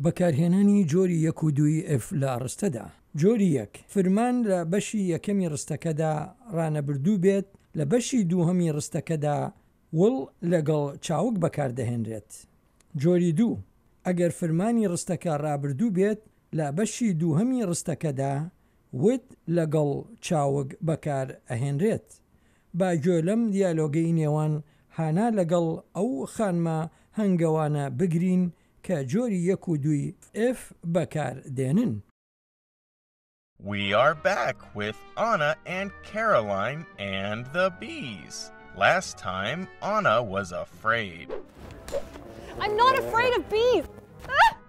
بەکارهێنانی جۆری 1 و 2 F لە رستەدا. جۆری 1 فرمان لە بەشی یەکەمی ڕستەکەدا ڕانەبردوو بێت، لە بەشی دووهەمی ڕستەکەدا وڵ لەگەڵ چاوک بەکاردەهێنرێت. جۆری 2 ئەگەر فرمانی ڕستەکە ڕابردوو بێت، لە بەشی دووهەمی ڕستەکەدا وت لەگەڵ چاوک بەکار ئەهێنرێت. با گوێ لەم دیالۆگەی نێوان هانا لەگەڵ ئەو خانمە هەنگەوانە بگرین کە جۆری 1 و 2 F بەکار دێنن. We are back with Anna and Caroline and the bees. Last time, Anna was afraid. I'm not afraid of bees!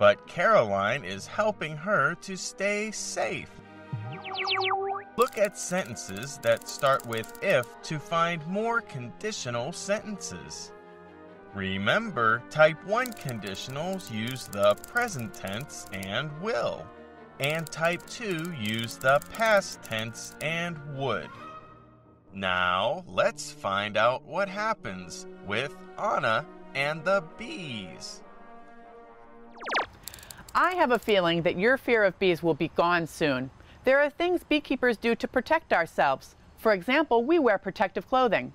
But Caroline is helping her to stay safe. Look at sentences that start with if to find more conditional sentences. Remember, type 1 conditionals use the present tense and will, and type 2 use the past tense and would. Now, let's find out what happens with Anna and the bees. I have a feeling that your fear of bees will be gone soon. There are things beekeepers do to protect ourselves. For example, we wear protective clothing.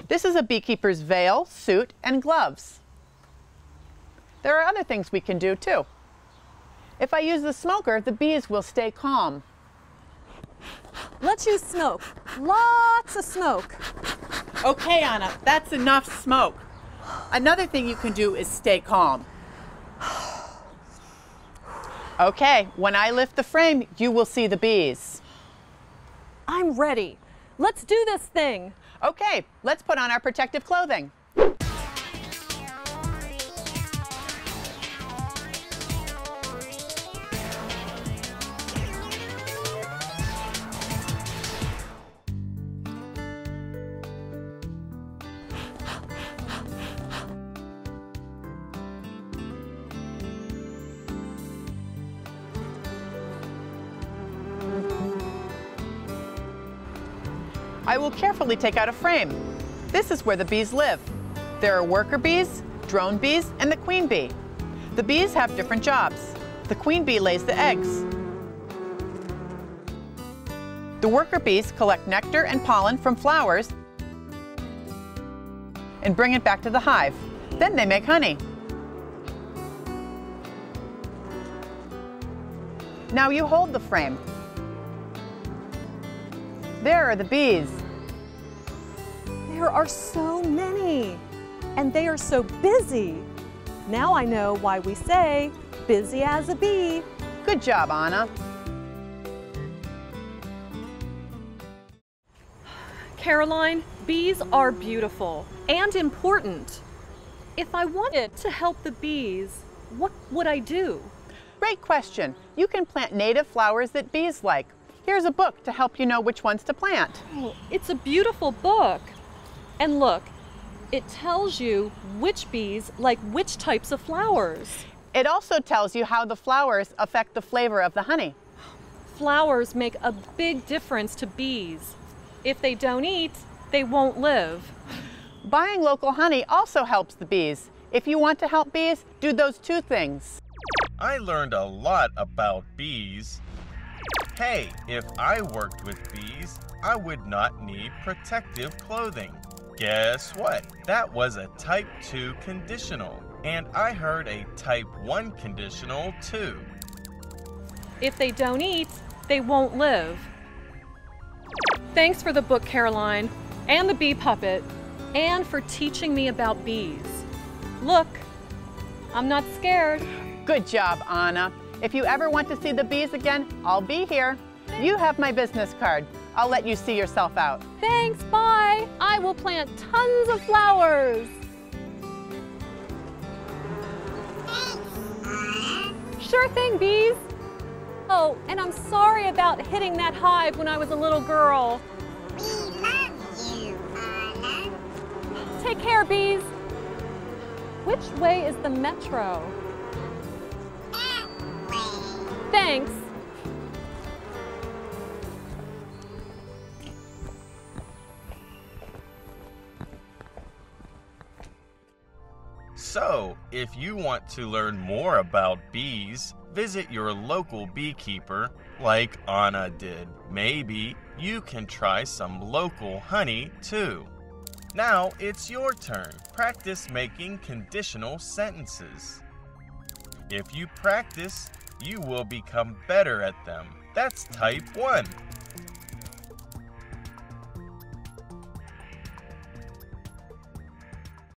This is a beekeeper's veil, suit, and gloves. There are other things we can do too. If I use the smoker, the bees will stay calm. Let's use smoke. Lots of smoke. Okay, Anna, that's enough smoke. Another thing you can do is stay calm. Okay, when I lift the frame, you will see the bees. I'm ready. Let's do this thing. Okay, let's put on our protective clothing. I will carefully take out a frame. This is where the bees live. There are worker bees, drone bees, and the queen bee. The bees have different jobs. The queen bee lays the eggs. The worker bees collect nectar and pollen from flowers and bring it back to the hive. Then they make honey. Now you hold the frame. There are the bees. There are so many, and they are so busy. Now I know why we say, busy as a bee. Good job, Anna. Caroline, bees are beautiful and important. If I wanted to help the bees, what would I do? Great question. You can plant native flowers that bees like. Here's a book to help you know which ones to plant. Oh, it's a beautiful book. And look, it tells you which bees like which types of flowers. It also tells you how the flowers affect the flavor of the honey. Flowers make a big difference to bees. If they don't eat, they won't live. Buying local honey also helps the bees. If you want to help bees, do those two things. I learned a lot about bees. Hey, if I worked with bees, I would not need protective clothing. Guess what? That was a type 2 conditional, and I heard a type 1 conditional too. If they don't eat, they won't live. Thanks for the book, Caroline, and the bee puppet, and for teaching me about bees. Look, I'm not scared. Good job, Anna. If you ever want to see the bees again, I'll be here. You have my business card. I'll let you see yourself out. Thanks, bye. I will plant tons of flowers. Sure thing, bees. Oh, and I'm sorry about hitting that hive when I was a little girl. We love you, Anna. Take care, bees. Which way is the metro? That way. Thanks. So, if you want to learn more about bees, visit your local beekeeper like Anna did. Maybe you can try some local honey too. Now it's your turn. Practice making conditional sentences. If you practice, you will become better at them. That's type 1.